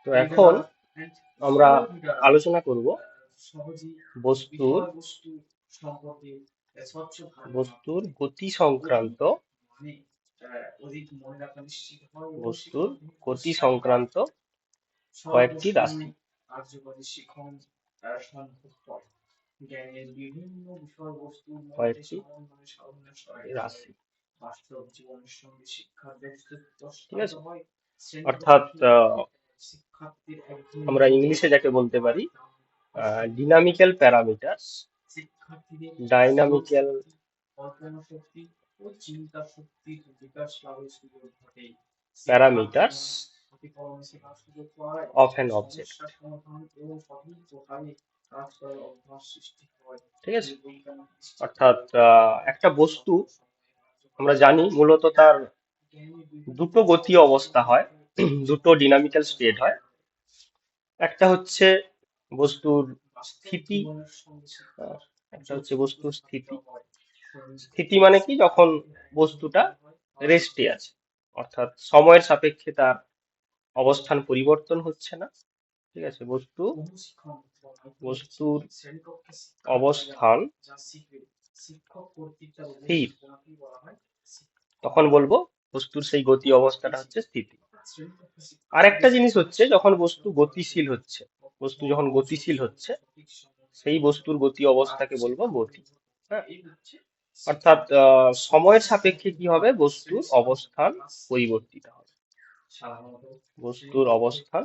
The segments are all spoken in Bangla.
তো এখন আমরা আলোচনা করব বস্তুর বস্তুর গতি সংক্রান্ত বস্তুর গতি সংক্রান্ত কয়েকটি রাশি। কয়েকটি রাশি, ঠিক আছে। অর্থাৎ আমরা ইংলিশে যাকে বলতে পারি dynamical parameters, dynamical parameters of an object, ঠিক আছে। অর্থাৎ একটা বস্তু আমরা জানি মূলত তার দুটো গতি অবস্থা হয়, দুটো ডিনামিক্যাল স্টেট হয়। একটা হচ্ছে বস্তুর স্থিতি, একটা হচ্ছে বস্তুর স্থিতি। স্থিতি মানে কি, যখন বস্তুটা রেস্টে আছে, অর্থাৎ সময়ের সাপেক্ষে তার অবস্থান পরিবর্তন হচ্ছে না, ঠিক আছে। বস্তুর অবস্থান স্থির, তখন বলবো বস্তুর সেই গতি অবস্থাটা হচ্ছে স্থিতি। আর একটা জিনিস হচ্ছে যখন বস্তু গতিশীল হচ্ছে, বস্তু যখন গতিশীল হচ্ছে সেই বস্তুর গতি অবস্থাকে বলবো গতি। হ্যাঁ, অর্থাৎ সময়ের সাপেক্ষে কি হবে, বস্তুর অবস্থান পরিবর্তিত হবে, বস্তুর অবস্থান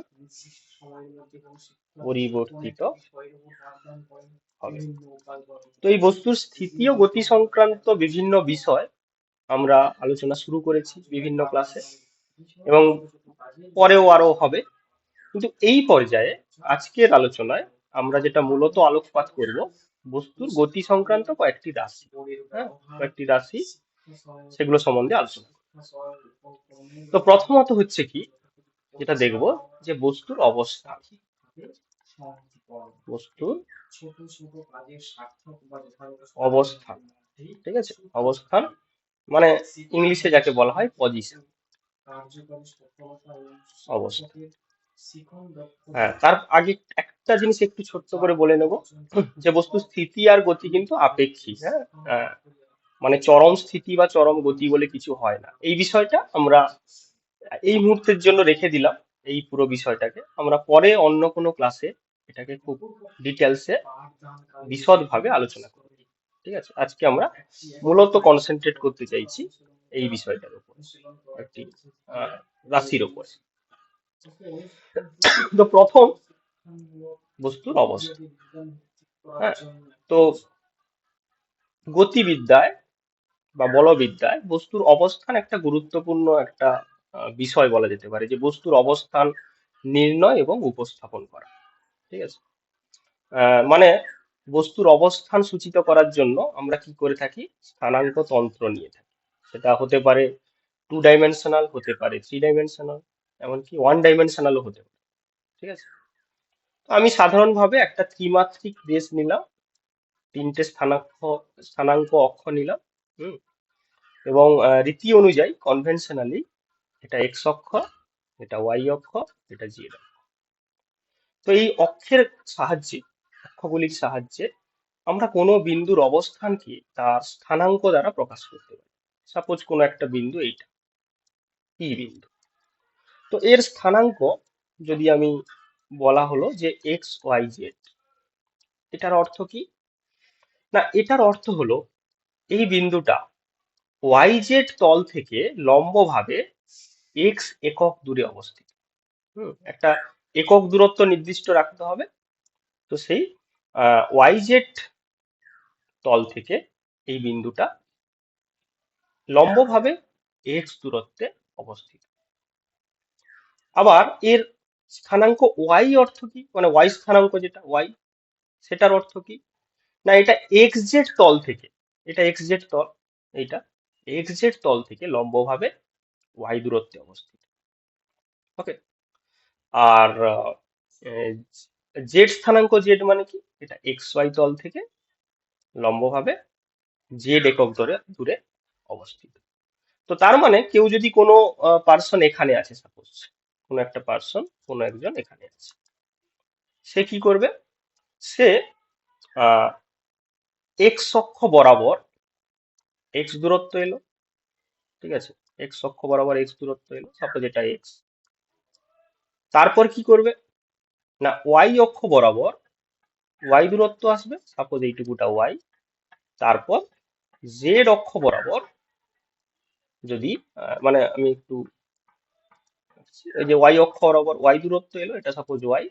পরিবর্তিত হবে। তো এই বস্তুর স্থিতি ও গতি সংক্রান্ত বিভিন্ন বিষয় আমরা আলোচনা শুরু করেছি বিভিন্ন ক্লাসে, এবং পরেও আরো হবে। কিন্তু এই পর্যায়ে আজকের আলোচনায় আমরা যেটা মূলত আলোকপাত করব, বস্তুর গতি সংক্রান্ত কয়েকটি রাশি। হ্যাঁ, কয়েকটি রাশি, সেগুলো সম্বন্ধে আলোচনা করব। তো প্রথমত হচ্ছে কি, যেটা দেখব যে বস্তুর অবস্থান। বস্তুর অবস্থান, ঠিক আছে। অবস্থান মানে ইংলিশে যাকে বলা হয় পজিশন, অবস্থান। হ্যাঁ, তার আগে একটা জিনিস একটু ছোট্ট করে বলে নেব, যে বস্তুর স্থিতি আর গতি কিন্তু আপেক্ষিক। হ্যাঁ, মানে চরম স্থিতি বা চরম গতি বলে কিছু হয় না। এই বিষয়টা আমরা এই মুহূর্তের জন্য রেখে দিলাম। এই পুরো বিষয়টাকে আমরা পরে অন্য কোনো ক্লাসে এটাকে খুব ডিটেলসে বিশদভাবে আলোচনা করব, ঠিক আছে। আজকে আমরা মূলত কনসেন্ট্রেট করতে চাইছি এই বিষয়টার উপর, একটি রাশির উপর। তো প্রথম বস্তুর অবস্থা। হ্যাঁ, তো গতিবিদ্যায় বা বলবিদ্যায় বস্তুর অবস্থান একটা গুরুত্বপূর্ণ একটা বিষয় বলা যেতে পারে, যে বস্তুর অবস্থান নির্ণয় এবং উপস্থাপন করা, ঠিক আছে। মানে বস্তুর অবস্থান সূচিত করার জন্য আমরা কি করে থাকি, স্থানাঙ্ক তন্ত্র নিয়ে থাকি। সেটা হতে পারে 2 ডাইমেনশনাল, হতে পারে 3 ডাইমেনশনাল, এমনকি 1 ডাইমেনশনালও হতে পারে, ঠিক আছে। তো আমি সাধারণভাবে একটা ত্রিমাত্রিক দেশ নিলাম, তিনটে স্থানাঙ্ক অক্ষ নিলাম। হুম, এবং রীতি অনুযায়ী কনভেনশনালি এটা এক্স অক্ষ, এটা ওয়াই অক্ষ, এটা জেড অক্ষ। তো এই অক্ষের সাহায্যে, অক্ষগুলির সাহায্যে আমরা কোনো বিন্দুর অবস্থানকে তার স্থানাঙ্ক দ্বারা প্রকাশ করতে পারি। সাপোজ কোনো একটা বিন্দু, এইটা পি বিন্দু, তো এর স্থানাঙ্ক যদি আমি বলা হলো যে এক্স ওয়াই জেড, এটার অর্থ কি না, এটার অর্থ হলো এই বিন্দুটা ওয়াই জেড তল থেকে লম্বভাবে এক্স একক দূরে অবস্থিত। একটা একক দূরত্ব নির্দিষ্ট রাখতে হবে। তো সেই ওয়াই জেড তল থেকে এই বিন্দুটা লম্বভাবে এক্স দূরত্বে অবস্থিত। আবার এর স্থানাঙ্ক ওয়াই অর্থ কি, মানে ওয়াই স্থানাঙ্ক যেটা ওয়াই, সেটার অর্থ কি না, এটা এক্স জেড তল থেকে, এটা এক্স জেড তল, এইটা এক্স জেড তল থেকে লম্বভাবে ওয়াই দূরত্বে অবস্থিত। ওকে। আর জেড স্থানাঙ্ক জেড মানে কি, এটা এক্স ওয়াই তল থেকে লম্বভাবে জেড একক দূরে অবস্থিত। তো তার মানে কেউ যদি কোনো পার্সন এখানে আছে, সাপোজ কোনো একটা পার্সন, কোনো একজন এখানে আছে, সে কি করবে? সে আহ এক্স অক্ষ বরাবর এক্স দূরত্ব এলো, ঠিক আছে, এক্স অক্ষ বরাবর এক্স দূরত্ব এলো, সাপোজ এটা এক্স। তারপর কি করবে? না, ওয়াই অক্ষ বরাবর ওয়াই দূরত্ব আসবে, সাপোজ এইটুকুটা ওয়াই। তারপর জেড অক্ষ বরাবর, যদি মানে আমি একটু, এই যে ওয়াই অক্ষ বরাবর ওয়াই দূরত্ব এলো, এটা সাপোজ ওয়াই।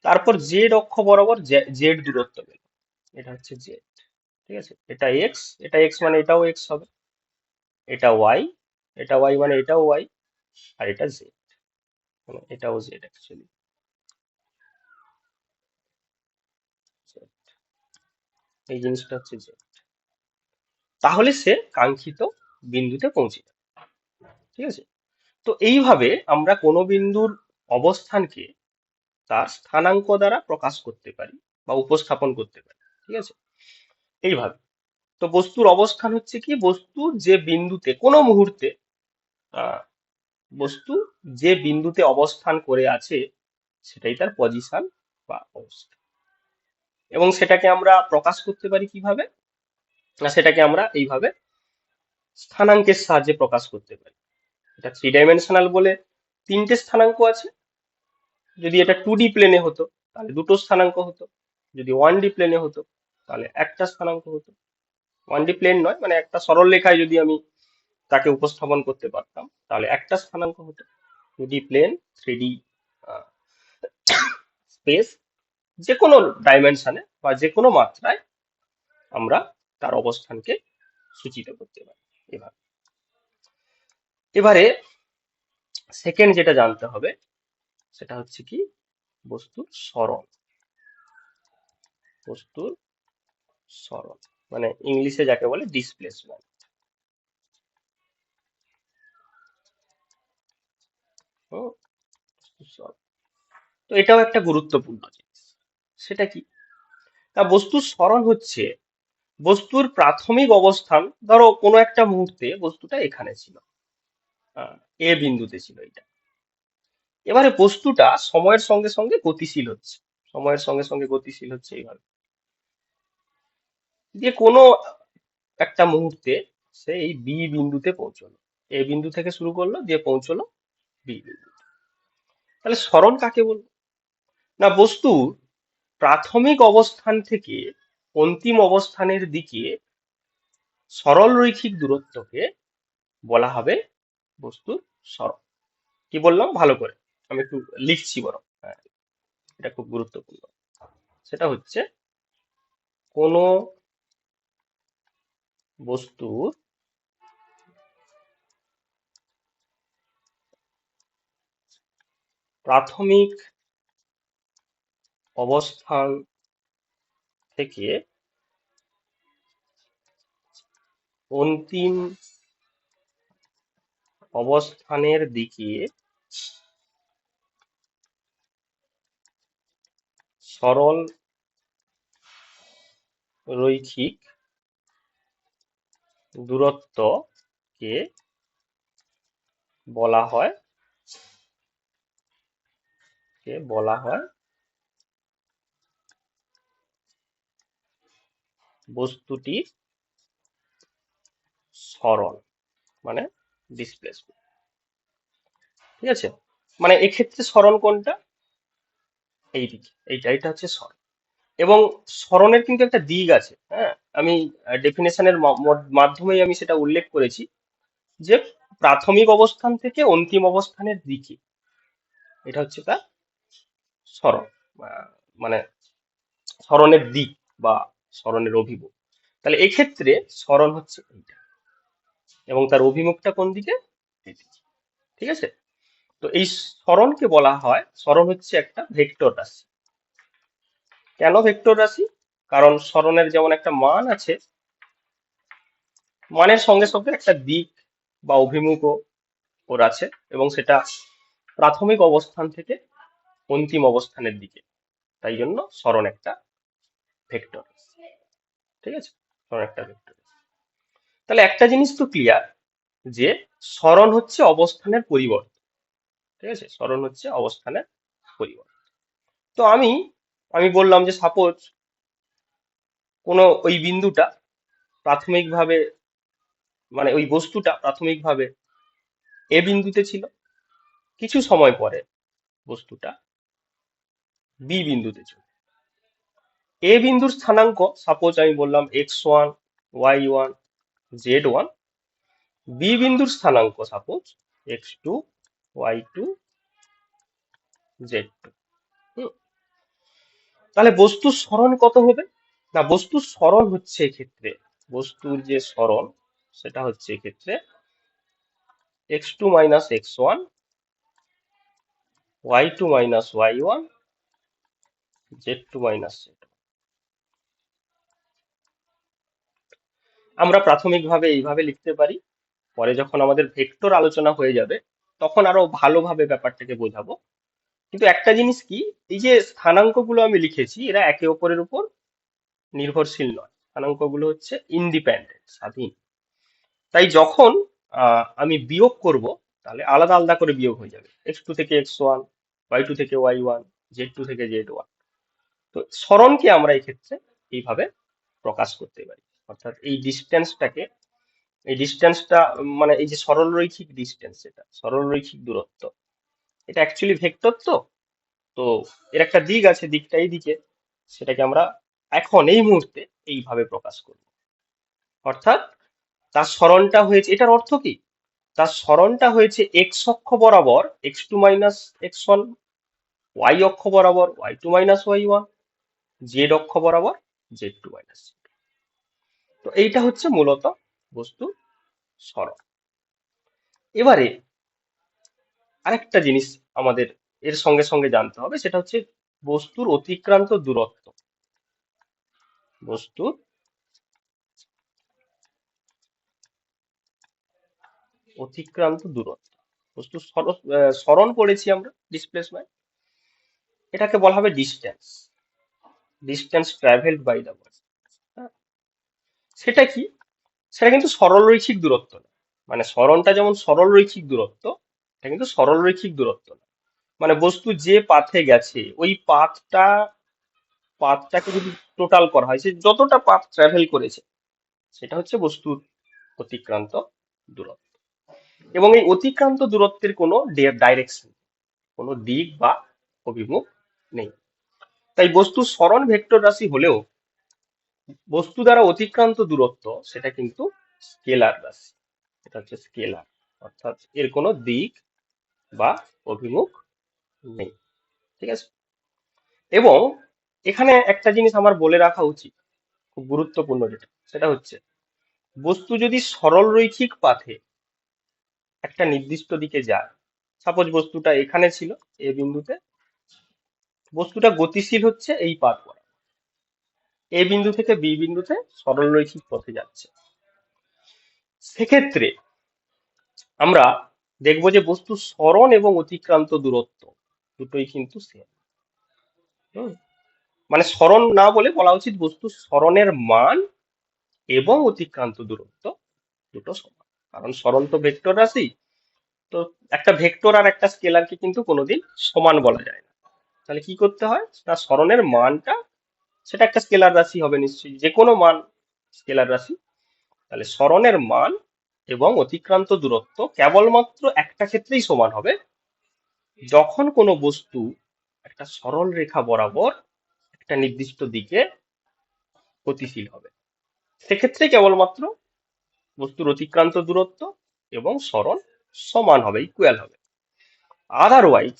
তারপর জেড অক্ষ বরাবর জেড দূরত্ব গেল, এটা হচ্ছে জেড, ঠিক আছে। এটা এক্স, এটা এক্স মানে এটাও এক্স হবে, এটা ওয়াই, এটা ওয়াই মানে এটাও ওয়াই, আর এটা জেড মানে এটাও জেড অ্যাকচুয়ালি। এই জিনিসটা হচ্ছে জেড। তাহলে সে কাঙ্ক্ষিত বিন্দুতে পৌঁছে যাবে, ঠিক আছে। তো এইভাবে আমরা কোনো বিন্দুর অবস্থানকে তার স্থানাঙ্ক দ্বারা প্রকাশ করতে পারি বা উপস্থাপন করতে পারি, ঠিক আছে, এইভাবে। তো বস্তুর অবস্থান হচ্ছে কি? বস্তু যে বিন্দুতে কোনো মুহূর্তে আহ, বস্তু যে বিন্দুতে অবস্থান করে আছে, সেটাই তার পজিশন বা অবস্থান। এবং সেটাকে আমরা প্রকাশ করতে পারি কিভাবে? না, সেটাকে আমরা এইভাবে স্থানাঙ্কের সাহায্যে প্রকাশ করতে পারি। এটা 3 ডাইমেনশনাল বলে তিনটে স্থানাঙ্ক আছে। যদি এটা 2D প্লেনে হতো তাহলে দুটো স্থানাঙ্ক হতো, যদি 1D প্লেনে হতো তাহলে একটা স্থানাঙ্ক হতো। 1D প্লেন নয়, মানে একটা সরল রেখায় যদি আমি তাকে উপস্থাপন করতে পারতাম তাহলে একটা স্থানাঙ্ক হতো। 2D প্লেন, 3D স্পেস, যে কোনো ডাইমেনশনে বা যে কোনো মাত্রায় আমরা তার অবস্থানকে সূচিত করতে পারি এভাবে। এবারে সেকেন্ড যেটা জানতে হবে সেটা হচ্ছে কি? বস্তুর সরণ। বস্তুর সরণ মানে ইংলিশে যাকে বলে ডিসপ্লেসমেন্ট। তো এটাও একটা গুরুত্বপূর্ণ জিনিস। সেটা কি? তা বস্তুর সরণ হচ্ছে বস্তুর প্রাথমিক অবস্থান। ধরো কোনো একটা মুহূর্তে বস্তুটা এখানে ছিল, এ বিন্দুতে ছিল এটা। এবারে বস্তুটা সময়ের সঙ্গে সঙ্গে গতিশীল হচ্ছে, সময়ের সঙ্গে সঙ্গে গতিশীল হচ্ছে এইভাবে, যে কোনো একটা মুহূর্তে সে এই বি বিন্দুতে পৌঁছলো। এ বিন্দু থেকে শুরু করলো, দিয়ে পৌঁছলো বি বিন্দু। তাহলে সরণ কাকে বলবো? না, বস্তুর প্রাথমিক অবস্থান থেকে অন্তিম অবস্থানের দিকে সরল রৈখিক দূরত্বকে বলা হবে বস্তুর সরণ। কি বললাম ভালো করে? আমি একটু লিখছি বরং, হ্যাঁ, এটা খুব গুরুত্বপূর্ণ। সেটা হচ্ছে কোনো বস্তুর প্রাথমিক অবস্থান থেকে অন্তিম অবস্থানের দিকে সরল রৈখিক দূরত্বকে বলা হয় বস্তুটির সরণ মানে ডিসপ্লেসমেন্ট, ঠিক আছে। মানে এক্ষেত্রে সরণ কোনটা? এইদিকে, এটা হচ্ছে সরণ। এবং সরণের কিন্তু একটা দিক আছে, হ্যাঁ, আমি ডেফিনেশনের মাধ্যমেই আমি সেটা উল্লেখ করেছি, যে প্রাথমিক অবস্থান থেকে অন্তিম অবস্থানের দিকে, এটা হচ্ছে তার সরণ। আহ, মানে সরণের দিক বা সরণের অভিমুখ। তাহলে এক্ষেত্রে সরণ হচ্ছে এইটা, এবং তার অভিমুখটা কোন দিকে? এইদিকে, ঠিক আছে। তো এই সরণকে বলা হয়, সরণ হচ্ছে একটা ভেক্টর রাশি। কেন ভেক্টর রাশি? কারণ সরণের যেমন একটা মান আছে, মানের সঙ্গে সঙ্গে একটা দিক বা অভিমুখও ওর আছে, এবং সেটা প্রাথমিক অবস্থান থেকে অন্তিম অবস্থানের দিকে। তাই জন্য সরণ একটা ভেক্টর, ঠিক আছে, সরণ একটা ভেক্টর। তাহলে একটা জিনিস তো ক্লিয়ার, যে সরণ হচ্ছে অবস্থানের পরিবর্তন। ঠিক আছে, সরণ হচ্ছে অবস্থানের পরিবর্তন। তো আমি আমি বললাম যে সাপোজ কোনো ওই বিন্দুটা প্রাথমিকভাবে, মানে ওই বস্তুটা প্রাথমিকভাবে এ বিন্দুতে ছিল, কিছু সময় পরে বস্তুটা বি বিন্দুতে ছিল। এ বিন্দুর স্থানাঙ্ক সাপোজ আমি বললাম x1, y1, z1। বি বিন্দুর স্থানাঙ্ক সাপোজ x2, y2, z2। তাহলে বস্তুর সরণ কত হবে? না, বস্তুর সরণ হচ্ছে এক্ষেত্রে, বস্তুর যে সরণ সেটা হচ্ছে এক্ষেত্রে x2 minus x1, y2 minus y1, z2 minus z1। আমরা প্রাথমিকভাবে এইভাবে লিখতে পারি, পরে যখন আমাদের ভেক্টর আলোচনা হয়ে যাবে তখন আরো ভালোভাবে ব্যাপারটাকে বোঝাবো। কিন্তু একটা জিনিস কি, এই যে স্থানাঙ্কগুলো আমি লিখেছি এরা একে অপরের উপর নির্ভরশীল নয়, স্থানাঙ্কগুলো হচ্ছে ইন্ডিপেন্ডেন্ট, স্বাধীন। তাই যখন আমি বিয়োগ করব তাহলে আলাদা আলাদা করে বিয়োগ হয়ে যাবে, x2 থেকে x1, y2 থেকে y1, z2 থেকে z1। তো সরণকে আমরা এই ক্ষেত্রে এইভাবে প্রকাশ করতে পারি, অর্থাৎ এই ডিস্টেন্সটা মানে এই যে সরলরৈখিক ডিস্টেন্স, এটা সরলরৈখিক দূরত্ব, এটা অ্যাকচুয়ালি ভেক্টর। তো তো এর একটা দিক আছে, দিকটা এই দিকে, সেটাকে আমরা এখন এই মুহূর্তে এইভাবে প্রকাশ করব। অর্থাৎ তার সরণটা হয়েছে, এটার অর্থ কি, তার সরণটা হয়েছে এক্স অক্ষ বরাবর x2 - x1, ওয়াই অক্ষ বরাবর y2 - y1, জেড অক্ষ বরাবর z2 - z। তো এইটা হচ্ছে মূলত বস্তু সরণ। এবারে আরেকটা জিনিস আমাদের এর সঙ্গে সঙ্গে জানতে হবে, সেটা হচ্ছে বস্তুর অতিক্রান্ত দূরত্ব। বস্তুর অতিক্রান্ত দূরত্ব, বস্তুর সরণ পড়েছি আমরা, ডিসপ্লেসমেন্ট, এটাকে বলা হবে distance, distance travelled by the body. সেটা কি, সেটা কিন্তু সরলরৈখিক দূরত্ব না। মানে সরণটা যেমন সরলরৈখিক দূরত্ব, এটা কিন্তু সরলরৈখিক দূরত্ব না। মানে বস্তু যে পাথে গেছে ওই পাথটাকে যদি টোটাল করা হয়, সে যতটা পাথ ট্রাভেল করেছে সেটা হচ্ছে বস্তুর অতিক্রান্ত দূরত্ব। এবং এই অতিক্রান্ত দূরত্বের কোনো ডাইরেকশন, কোনো দিক বা অভিমুখ নেই। তাই বস্তুর সরণ ভেক্টর রাশি হলেও বস্তু দ্বারা অতিক্রান্ত দূরত্ব সেটা কিন্তু স্কেলার রাশি, এটা হচ্ছে স্কেলার, অর্থাৎ এর কোনো দিক বা অভিমুখ নেই। ঠিক আছে। এবং এখানে একটা জিনিস আমার বলে রাখা উচিত, খুব গুরুত্বপূর্ণ, যেটা সেটা হচ্ছে বস্তু যদি সরল রৈখিক পাথে একটা নির্দিষ্ট দিকে যায়, সাপোজ বস্তুটা এখানে ছিল এ বিন্দুতে, বস্তুটা গতিশীল হচ্ছে এই পাথ বরাবর, এ বিন্দু থেকে বি বিন্দুতে সরল রৈখিক পথে যাচ্ছে, সেক্ষেত্রে আমরা দেখবো যে বস্তুর সরণ এবং অতিক্রান্ত দূরত্ব দুটোই কিন্তু সেম। মানে সরণ না বলে বলা উচিত বস্তুর সরণের মান এবং অতিক্রান্ত দূরত্ব দুটো সমান। কারণ সরণ তো ভেক্টর রাশি, তো একটা ভেক্টর আর একটা স্কেলারকে কিন্তু কোনোদিন সমান বলা যায় না। তাহলে কি করতে হয়, তার সরণের মানটা, সেটা একটা স্কেলার রাশি হবে নিশ্চয়ই, যে কোনো মান স্কেলার রাশি। তাহলে সরণের মান এবং অতিক্রান্ত দূরত্ব কেবলমাত্র একটা ক্ষেত্রেই সমান হবে, যখন কোনো বস্তু একটা সরল রেখা বরাবর একটা নির্দিষ্ট দিকে গতিশীল হবে, সেক্ষেত্রে কেবলমাত্র বস্তুর অতিক্রান্ত দূরত্ব এবং সরণ সমান হবে, ইকুয়াল হবে। আদারওয়াইজ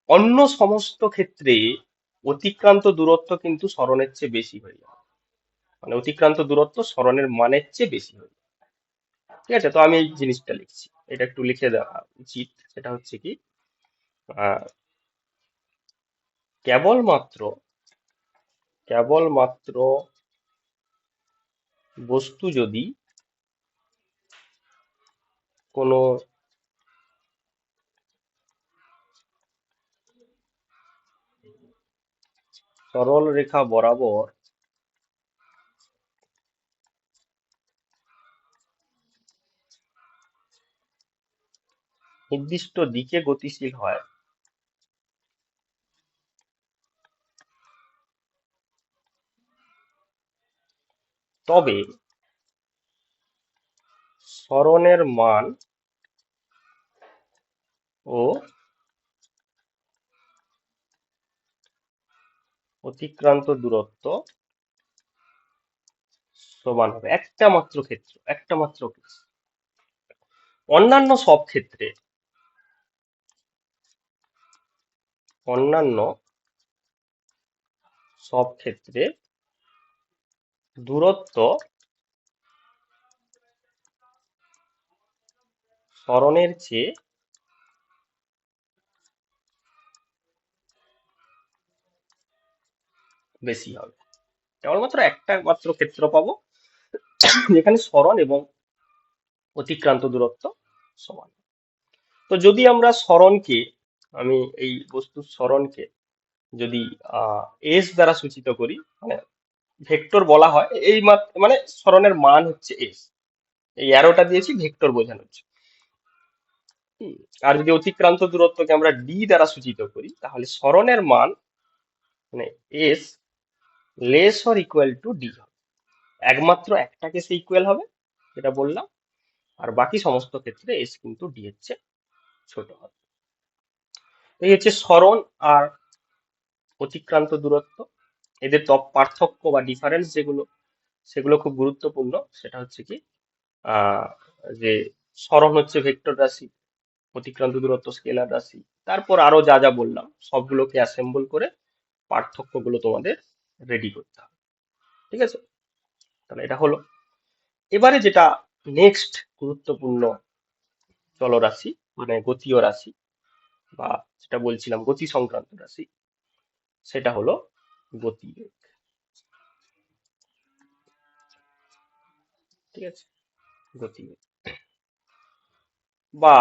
অন্য সমস্ত ক্ষেত্রে অতিক্রান্ত দূরত্ব কিন্তু সরণের চেয়ে বেশি হয়ে যাবে, মানে অতিক্রান্ত দূরত্ব সরণের মানের চেয়ে বেশি হয়ে যাবে। ঠিক আছে, তো আমি এই জিনিসটা লিখছি, এটা একটু লিখে দেওয়া উচিত। সেটা হচ্ছে কি, আহ, কেবলমাত্র কেবলমাত্র বস্তু যদি কোনো সরল রেখা বরাবর নির্দিষ্ট দিকে গতিশীল হয়, তবে সরণের মান ও অতিক্রান্ত দূরত্ব সমান হবে। একটা মাত্র কেস। অন্যান্য সব ক্ষেত্রে অন্যান্য সব ক্ষেত্রে দূরত্ব সরণের চেয়ে বেশি হবে। কেবলমাত্র একটা মাত্র ক্ষেত্র পাবো যেখানে সরণ এবং অতিক্রান্ত দূরত্ব সমান। তো যদি আমরা সরণকে, আমি এই বস্তুর সরণকে যদি এস দ্বারা সূচিত করি, মানে ভেক্টর বলা হয়, এই মানে সরণের মান হচ্ছে এস, এই অ্যারোটা দিয়েছি ভেক্টর বোঝানোর জন্য। হুম, আর যদি অতিক্রান্ত দূরত্বকে আমরা ডি দ্বারা সূচিত করি, তাহলে সরণের মান মানে S less or equal to D হবে। একমাত্র একটা কেসে ইকুয়াল হবে, যেটা বললাম, আর বাকি সমস্ত ক্ষেত্রে এস কিন্তু ডি এর চেয়ে ছোট হবে। এই হচ্ছে সরণ আর অতিক্রান্ত দূরত্ব, এদের পার্থক্য বা ডিফারেন্স যেগুলো, সেগুলো খুব গুরুত্বপূর্ণ। সেটা হচ্ছে কি, আহ যে সরণ হচ্ছে ভেক্টর রাশি, অতিক্রান্ত দূরত্ব স্কেলার রাশি, তারপর আরো যা যা বললাম সবগুলোকে অ্যাসেম্বল করে পার্থক্যগুলো তোমাদের রেডি করতে হবে। ঠিক আছে, তাহলে এটা হলো। এবারে যেটা নেক্সট গুরুত্বপূর্ণ চলরাশি, মানে গতীয় রাশি, বা যেটা বলছিলাম গতি সংক্রান্ত রাশি, সেটা হলো গতিবেগ। ঠিক আছে, গতিবেগ, বা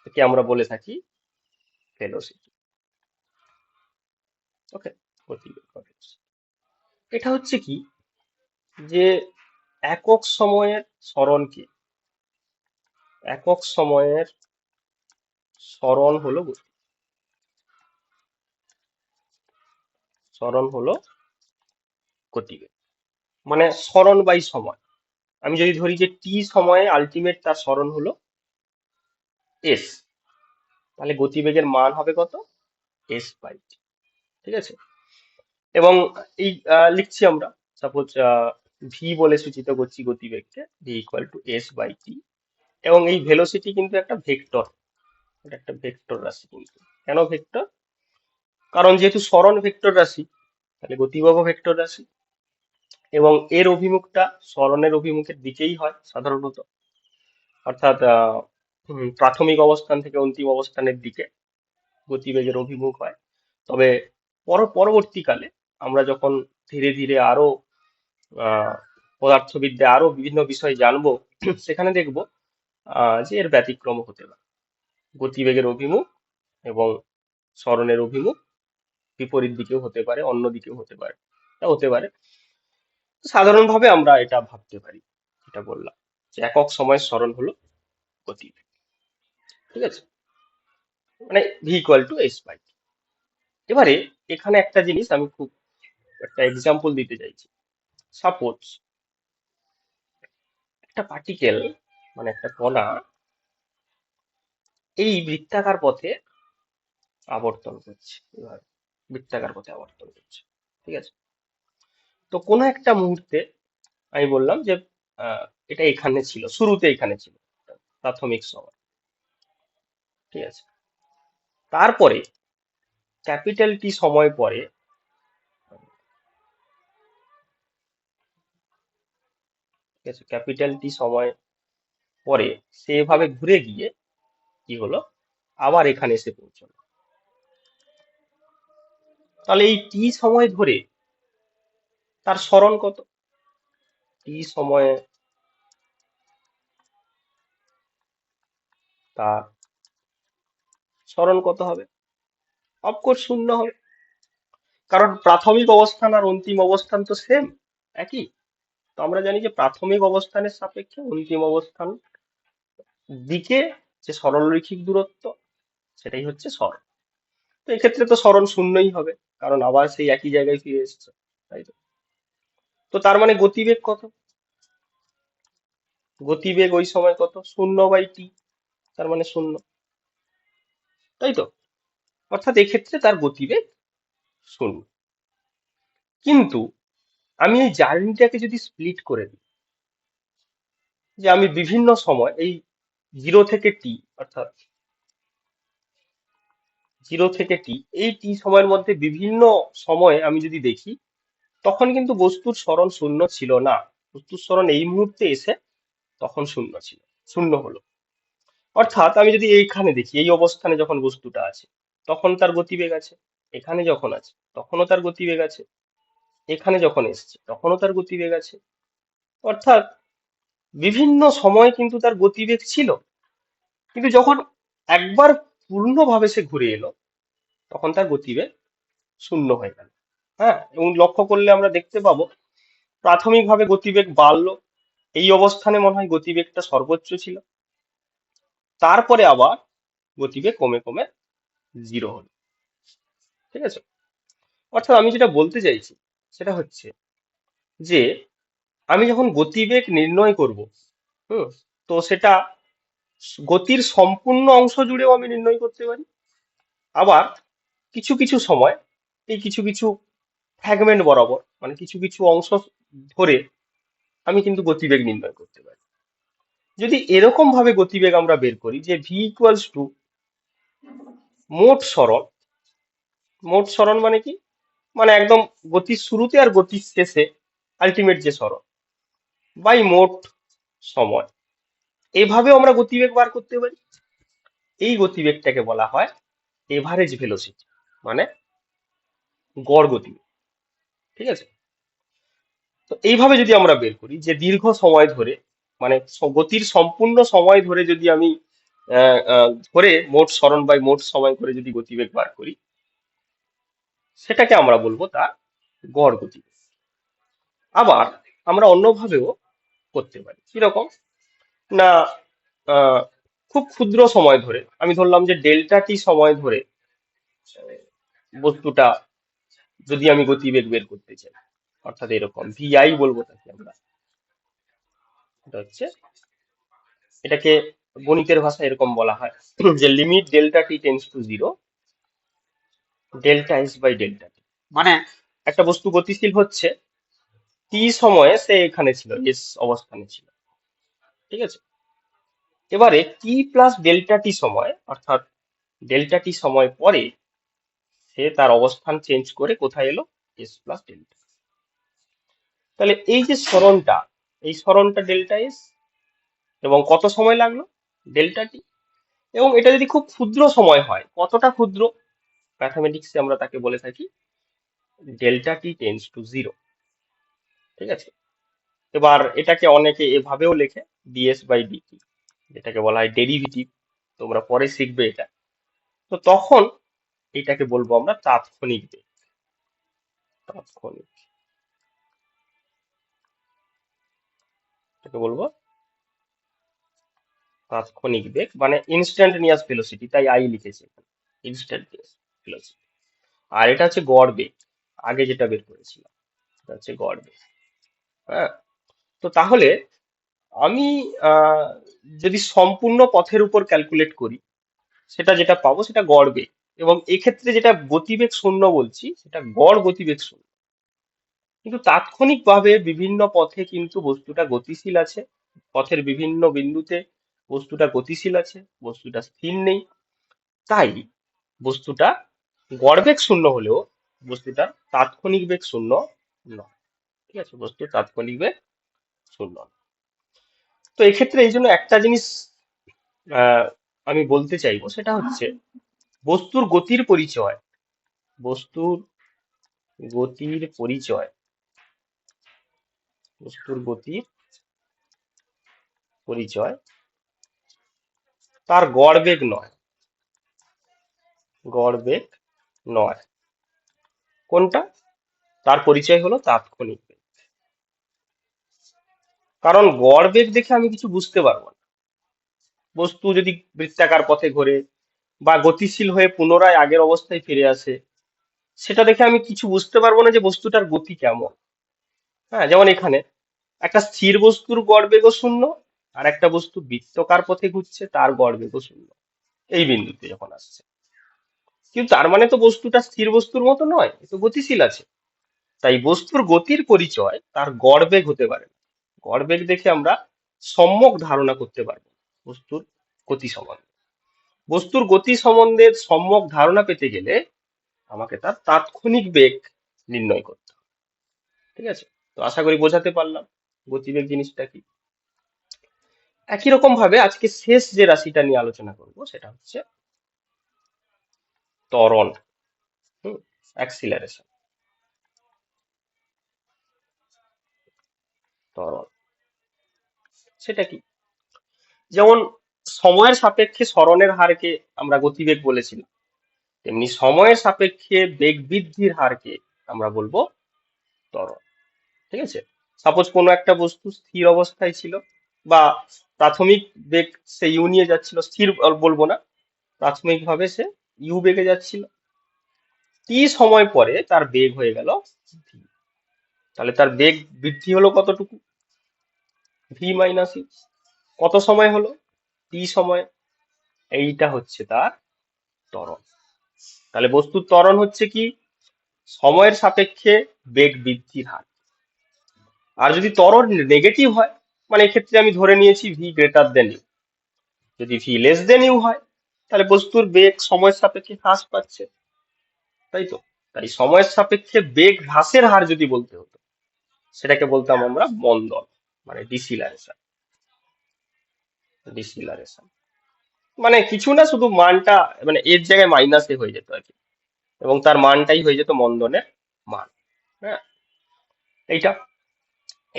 একে আমরা বলে থাকি ভেলোসিটি। ওকে, গতিবেগ বা velocity। এটা হচ্ছে কি, যে একক সময়ের সরণকে, একক সময়ের সরণ হলো সরণ হলো গতিবেগ। মানে সরণ বাই সময়। আমি যদি ধরি যে টি সময়ে আলটিমেট তার সরণ হলো এস, তাহলে গতিবেগের মান হবে কত, এস বাই টি। ঠিক আছে, এবং এই লিখছি আমরা, সাপোজ ভি বলে সূচিত করছি গতিবেগকে, V equal to S by T. এবং এই ভেলোসিটি কিন্তু একটা ভেক্টর, এটা একটা ভেক্টর রাশি কিন্তু। কেন ভেক্টর? কারণ যেহেতু সরণ ভেক্টর রাশি, তাহলে গতিবেগও ভেক্টর রাশি, এবং এর অভিমুখটা সরণের অভিমুখের দিকেই হয় সাধারণত। অর্থাৎ প্রাথমিক অবস্থান থেকে অন্তিম অবস্থানের দিকে গতিবেগের অভিমুখ হয়। তবে পরবর্তীকালে আমরা যখন ধীরে ধীরে আরো আহ পদার্থবিদ্যায় আরো বিভিন্ন বিষয় জানবো, সেখানে দেখব যে এর ব্যতিক্রম হতে পারে। গতিবেগের অভিমুখ এবং সরণের অভিমুখ বিপরীত দিকেও হতে পারে, অন্য দিকেও হতে পারে, এটা হতে পারে। সাধারণভাবে আমরা এটা ভাবতে পারি, এটা বললাম যে একক সময়ের সরণ হলো গতিবেগ। ঠিক আছে, মানে v equal to S by. এবারে এখানে একটা জিনিস আমি খুব একটা এক্সাম্পল দিতে চাইছি। সাপোজ একটা পার্টিকেল, মানে একটা কণা, এই বৃত্তাকার পথে আবর্তন করছে, এভাবে বৃত্তাকার পথে আবর্তন করছে। ঠিক আছে, তো কোনো একটা মুহূর্তে আমি বললাম যে আহ, এটা এখানে ছিল, শুরুতে এখানে ছিল, প্রাথমিক সময়। ঠিক আছে, তারপরে ক্যাপিটাল টি সময় পরে, ঠিক আছে, ক্যাপিটাল টি সময় পরে সে এভাবে ঘুরে গিয়ে কি হলো, আবার এখানে এসে পৌঁছলো। তাহলে এই টি সময় ধরে তার সরণ কত? টি সময়ে তার সরণ কত হবে? অফকোর্স শূন্য হবে, কারণ প্রাথমিক অবস্থান আর অন্তিম অবস্থান তো সেম, একই। তো আমরা জানি যে প্রাথমিক অবস্থানের সাপেক্ষে অন্তিম অবস্থান দিকে যে সরলরৈখিক দূরত্ব সেটাই হচ্ছে সরণ। তো এক্ষেত্রে তো সরণ শূন্যই হবে, কারণ আবার সেই একই জায়গায় ফিরে এসেছে, তাই তো? তো তার মানে গতিবেগ কত? গতিবেগ ওই সময় কত? 0/t, তার মানে শূন্য, তাই তো? অর্থাৎ এক্ষেত্রে তার গতিবেগ শূন্য। কিন্তু আমি এই জার্নিটাকে যদি স্প্লিট করে দিই, যে আমি বিভিন্ন সময় এই 0 থেকে t, অর্থাৎ 0 থেকে t, এই t সময়ের মধ্যে বিভিন্ন সময়ে আমি যদি দেখি, তখন কিন্তু বস্তুর সরণ শূন্য ছিল না। বস্তুর সরণ এই মুহূর্তে এসে তখন শূন্য ছিল, শূন্য হলো। অর্থাৎ আমি যদি এইখানে দেখি, এই অবস্থানে যখন বস্তুটা আছে তখন তার গতিবেগ আছে, এখানে যখন আছে তখনও তার গতিবেগ আছে, এখানে যখন এসছে তখনও তার গতিবেগ আছে। অর্থাৎ বিভিন্ন সময় কিন্তু তার গতিবেগ ছিল, কিন্তু যখন একবার পূর্ণভাবে সে ঘুরে এলো তখন তার গতিবেগ শূন্য হয়ে গেল। হ্যাঁ, এবং লক্ষ্য করলে আমরা দেখতে পাবো প্রাথমিকভাবে গতিবেগ বাড়লো, এই অবস্থানে মনে হয় গতিবেগটা সর্বোচ্চ ছিল, তারপরে আবার গতিবেগ কমে কমে 0 হলো। ঠিক আছে? অর্থাৎ আমি যেটা বলতে চাইছি সেটা হচ্ছে যে আমি যখন গতিবেগ নির্ণয় করব, হুম, তো সেটা গতির সম্পূর্ণ অংশ জুড়েও আমি নির্ণয় করতে পারি। আবার কিছু কিছু সময় এই কিছু কিছু ফ্র্যাগমেন্ট বরাবর, মানে কিছু কিছু অংশ ধরে আমি কিন্তু গতিবেগ নির্ণয় করতে পারি। যদি এরকম ভাবে গতিবেগ আমরা বের করি যে ভি ইকুয়ালস টু মোট সরণ, মোট সরণ মানে কি, মানে একদম গতির শুরুতে আর গতির শেষে আলটিমেট যে সরণ, বাই মোট সময়, এভাবেও আমরা গতিবেগ বার করতে পারি। এই গতিবেগটাকে বলা হয় এভারেজ ভেলোসিটি, মানে গড় গতিবেগ। ঠিক আছে? তো এইভাবে যদি আমরা বের করি যে দীর্ঘ সময় ধরে, মানে গতির সম্পূর্ণ সময় ধরে যদি আমি ধরে মোট সরণ বাই মোট সময় করে যদি গতিবেগ বার করি, সেটাকে আমরা বলবো তার গড় গতিবেগ। আবার আমরা অন্যভাবেও করতে পারি, কিরকম না, আহ, খুব ক্ষুদ্র সময় ধরে আমি ধরলাম যে ডেল্টা টি সময় ধরে বস্তুটা যদি আমি গতিবেগ বের করতে চাই, অর্থাৎ এরকম ভিআই বলবো তাকে আমরা, এটা হচ্ছে, এটাকে গণিতের ভাষায় এরকম বলা হয় যে limit delta T tends to zero delta S by delta T. মানে একটা বস্তু গতিশীল হচ্ছে, টি সময়ে সে এখানে ছিল, এস অবস্থানে ছিল। ঠিক আছে? এবারে টি প্লাস ডেল্টা টি সময়, অর্থাৎ ডেল্টা টি সময় পরে সে তার অবস্থান চেঞ্জ করে কোথায় এলো, এস প্লাস ডেল্টা। তাহলে এই যে সরণটা, এই সরণটা ডেল্টা এস, এবং কত সময় লাগলো, ডেল্টা টি। এবং এটা যদি খুব ক্ষুদ্র সময় হয়, কতটা ক্ষুদ্র, ম্যাথামেটিক্সে আমরা তাকে বলে থাকি delta T tends to zero. ঠিক আছে? এবার এটাকে অনেকে এভাবেও লেখে ডিএস বাই ডিটি, যেটাকে বলা হয় ডেরিভেটিভ, তোমরা পরে শিখবে এটা। তো তখন এটাকে বলবো আমরা তাৎক্ষণিক বেগ। তাৎক্ষণিক, এটাকে বলবো তাৎক্ষণিক বেগ, মানে ইনস্ট্যান্টেনিয়াস ভেলোসিটি, তাই আই লিখেছি এখানে, ইনস্ট্যান্টেনিয়াস ভেলোসিটি। আর এটা হচ্ছে গড় বেগ, আগে যেটা বের করেছিলাম এটা হচ্ছে গড় বেগ। হ্যাঁ, তো তাহলে আমি আহ, যদি সম্পূর্ণ পথের উপর ক্যালকুলেট করি, সেটা যেটা পাবো সেটা গড় বেগ। এবং এক্ষেত্রে যেটা গতিবেগ শূন্য বলছি সেটা গড় গতিবেগ শূন্য। কিন্তু তাৎক্ষণিকভাবে বিভিন্ন পথে কিন্তু বস্তুটা গতিশীল আছে, পথের বিভিন্ন বিন্দুতে বস্তুটা গতিশীল আছে, বস্তুটা স্থির নেই। তাই বস্তুটা গড় বেগ শূন্য হলেও বস্তুটার তাৎক্ষণিক বেগ শূন্য নয়। ঠিক আছে? বস্তুর তাৎক্ষণিক বেগ শূন্য নয়। তো এক্ষেত্রে এই জন্য একটা জিনিস আহ, আমি বলতে চাইবো, সেটা হচ্ছে বস্তুর গতির পরিচয়, বস্তুর গতির পরিচয়, বস্তুর গতির পরিচয় তার গড় বেগ নয়, গড় বেগ নয়। কোনটা? তার পরিচয় হলো তাৎক্ষণিক বেগ। কারণ গড় বেগ দেখে আমি কিছু বুঝতে পারবো না, বস্তু যদি বৃত্তাকার পথে ঘোরে বা গতিশীল হয়ে পুনরায় আগের অবস্থায় ফিরে আসে, সেটা দেখে আমি কিছু বুঝতে পারবো না যে বস্তুটার গতি কেমন। হ্যাঁ, যেমন এখানে একটা স্থির বস্তুর গড় বেগও শূন্য, আর একটা বস্তু বৃত্তাকার পথে ঘুরছে তার গড় বেগও শূন্য এই বিন্দুতে যখন আসছে। কিন্তু তার মানে তো বস্তুটা স্থির বস্তুর মতো নয়, এ তো গতিশীল আছে। তাই বস্তুর গতির পরিচয় তার গড়বেগ হতে পারে না। গড়বেগ দেখে আমরা সম্যক ধারণা করতে পারবো বস্তুর গতি সম্বন্ধে। বস্তুর গতি সম্বন্ধে সম্যক ধারণা পেতে গেলে আমাকে তার তাৎক্ষণিক বেগ নির্ণয় করতে হবে। ঠিক আছে? তো আশা করি বোঝাতে পারলাম গতিবেগ জিনিসটা কি। একই রকম ভাবে আজকে শেষ যে রাশিটা নিয়ে আলোচনা করব সেটা হচ্ছে ত্বরণ। হুম, অ্যাক্সিলারেশন। ত্বরণ সেটা কি? যেমন সময়ের সাপেক্ষে সরণের হারকে আমরা গতিবেগ বলেছিলাম, তেমনি সময়ের সাপেক্ষে বেগ বৃদ্ধির হারকে আমরা বলবো ত্বরণ। ঠিক আছে? সাপোজ কোনো একটা বস্তু স্থির অবস্থায় ছিল, বা প্রাথমিক বেগ সে ইউ নিয়ে যাচ্ছিল, স্থির বলবো না, প্রাথমিকভাবে সে ইউ বেগে যাচ্ছিল, টি সময় পরে তার বেগ হয়ে গেল ভি। তাহলে তার বেগ বৃদ্ধি হলো কতটুকু? V minus u. কত সময় হলো? টি সময়। এইটা হচ্ছে তার ত্বরণ। তাহলে বস্তুর ত্বরণ হচ্ছে কি? সময়ের সাপেক্ষে বেগ বৃদ্ধির হার। আর যদি ত্বরণ নেগেটিভ হয়, মানে এক্ষেত্রে আমি ধরে নিয়েছি ভি গ্রেটার দেন ইউ, যদি ভি লেস দেন ইউ হয় তাহলে বস্তুর বেগ সময়ের সাপেক্ষে হ্রাস পাচ্ছে, তাই তো? তাই সময়ের সাপেক্ষে বেগ হ্রাসের হার যদি বলতে হতো, সেটাকে বলতাম আমরা মন্দন, মানে ডিসিলারেশন। ডিসিলারেশন মানে কিছু না, শুধু মানটা মানে এর জায়গায় মাইনাসে হয়ে যেত আর কি, এবং তার মানটাই হয়ে যেত মন্দনের মান। হ্যাঁ, এইটা।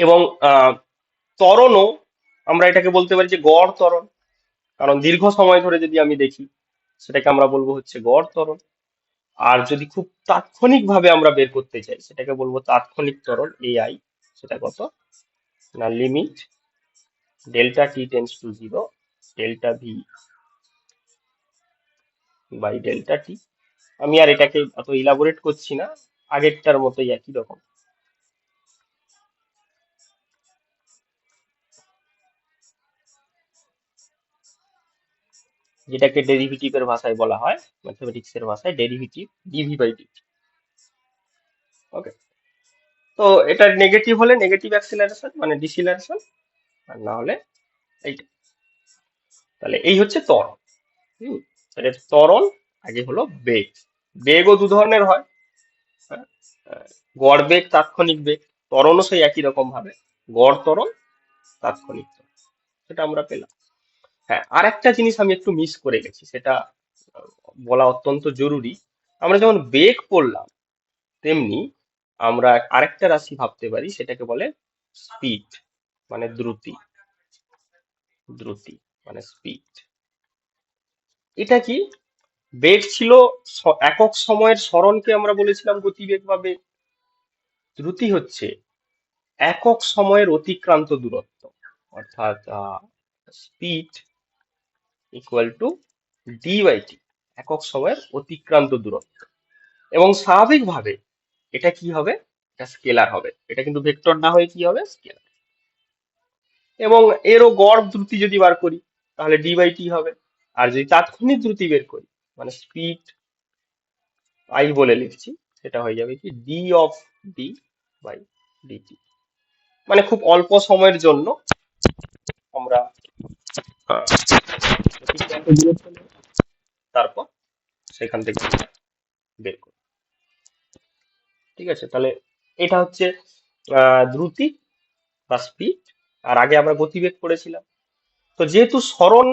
এবং ত্বরণও আমরা এটাকে বলতে পারি যে গড় ত্বরণ, কারণ দীর্ঘ সময় ধরে যদি আমি দেখি সেটাকে আমরা বলবো হচ্ছে গড় ত্বরণ। আর যদি খুব তাৎক্ষণিক ভাবে আমরা বের করতে চাই সেটাকে বলবো তাৎক্ষণিক ত্বরণ এআই। সেটা কত না? Limit delta T tends to zero, delta V by delta T. আমি আর এটাকে অত ইলাবোরেট করছি না, আগেরটার মতোই একই রকম। যেটাকে ডেরিভেটিভের ভাষায় বলা হয়, ম্যাথমেটিক্স এর ভাষায় ডেরিভেটিভ ডিভি বাই ডিটি। ওকে। তো এটা নেগেটিভ হলে নেগেটিভ অ্যাক্সিলারেশন মানে ডিসিলারেশন, আর না হলে এইটা। তাহলে এই হচ্ছে ত্বরণ। হুম, তাহলে ত্বরণ আগে হলো বেগ। বেগও দু ধরনের হয়। হ্যাঁ, গড় বেগ, তাৎক্ষণিক বেগ। ত্বরণও সেই একই রকম ভাবে গড় ত্বরণ, তাৎক্ষণিক ত্বরণ, সেটা আমরা পেলাম। হ্যাঁ, আর একটা জিনিস আমি একটু মিস করে গেছি, সেটা বলা অত্যন্ত জরুরি। আমরা যেমন বেগ পড়লাম, তেমনি আমরা আরেকটা রাশি ভাবতে পারি, সেটাকে বলে স্পিড, মানে দ্রুতি। দ্রুতি মানে স্পিড। এটা কি? বেগ ছিল একক সময়ের সরণকে আমরা বলেছিলাম গতিবেগ বা বেগ। দ্রুতি হচ্ছে একক সময়ের অতিক্রান্ত দূরত্ব, অর্থাৎ speed equal to D by T, একক সময়ের অতিক্রান্ত দূরত্ব। এবং স্বাভাবিকভাবে এটা কি হবে? এটা স্কেলার হবে, এটা কিন্তু ভেক্টর না হয়ে কি হবে? স্কেলার। এবং এরও গড় দ্রুতি যদি বার করি তাহলে ডি বাই টি হবে। আর যদি তাৎক্ষণিক দ্রুতি বের করি, মানে স্পিড আই বলে লিখছি, সেটা হয়ে যাবে কি? D of d by dt. মানে খুব অল্প সময়ের জন্য আমরা অতিক্রান্ত দূরত্ব নেব, তারপর সেখান থেকে বের করি। ঠিক আছে? তাহলে এটা হচ্ছে দ্রুতি বা স্পিড। আর আগে আমরা গতিবেগ পড়েছিলাম। তো যেহেতু সরণ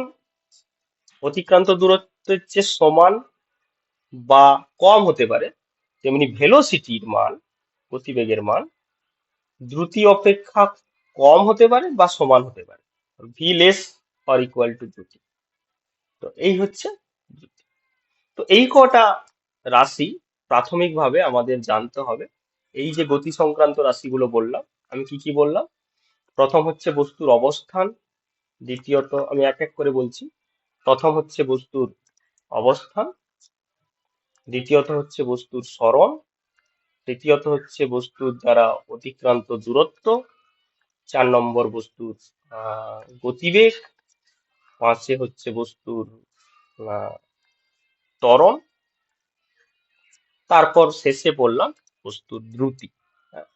অতিক্রান্ত দূরত্বের চেয়ে সমান বা কম হতে পারে, তেমনি ভেলোসিটির মান, গতিবেগের মান দ্রুতি অপেক্ষা কম হতে পারে বা সমান হতে পারে। V less or equal to দ্রুতি। তো এই হচ্ছে দ্রুতি। তো এই কটা রাশি প্রাথমিকভাবে আমাদের জানতে হবে। এই যে গতি সংক্রান্ত রাশিগুলো বললাম, আমি কি কি বললাম? প্রথম হচ্ছে বস্তুর অবস্থান, দ্বিতীয়ত আমি এক এক করে বলছি। প্রথম হচ্ছে বস্তুর অবস্থান, দ্বিতীয়ত হচ্ছে বস্তুর সরণ, তৃতীয়ত হচ্ছে বস্তুর দ্বারা অতিক্রান্ত দূরত্ব, 4 নম্বর বস্তুর গতিবেগ, পাঁচে হচ্ছে বস্তুর আহ, ত্বরণ, তারপর শেষে বললাম বস্তুর দ্রুতি। হ্যাঁ,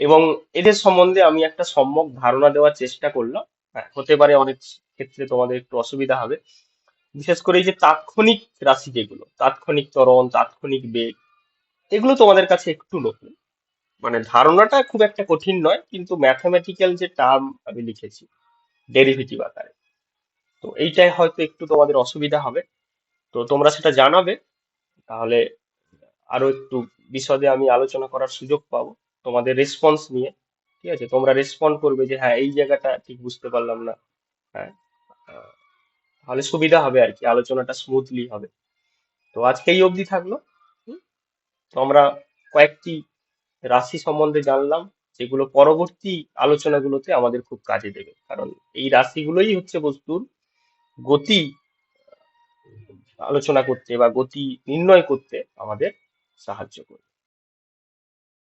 এবং এদের সম্বন্ধে আমি একটা সম্যক ধারণা দেওয়ার চেষ্টা করলাম। হ্যাঁ, হতে পারে অনেক ক্ষেত্রে তোমাদের একটু অসুবিধা হবে, বিশেষ করে এই যে তাৎক্ষণিক রাশি, যেগুলো তাৎক্ষণিক ত্বরণ, তাৎক্ষণিক বেগ, এগুলো তোমাদের কাছে একটু নতুন। মানে ধারণাটা খুব একটা কঠিন নয়, কিন্তু ম্যাথমেটিক্যাল যে টার্ম আমি লিখেছি ডেরিভেটিভ আকারে, তো এইটাই হয়তো একটু তোমাদের অসুবিধা হবে। তো তোমরা সেটা জানাবে, তাহলে আরো একটু বিশদে আমি আলোচনা করার সুযোগ পাবো তোমাদের রেসপন্স নিয়ে। ঠিক আছে, তোমরা রেসপন্ড করবে যে হ্যাঁ এই জায়গাটা ঠিক বুঝতে পারলাম না। হ্যাঁ, আহ, তাহলে সুবিধা হবে আর কি, আলোচনাটা স্মুথলি হবে। তো আজকে এই অবধি থাকলো। হুম, তো আমরা কয়েকটি রাশি সম্বন্ধে জানলাম, যেগুলো পরবর্তী আলোচনাগুলোতে আমাদের খুব কাজে দেবে, কারণ এই রাশিগুলোই হচ্ছে বস্তুর গতি আলোচনা করতে বা গতি নির্ণয় করতে আমাদের সাহায্য করবে।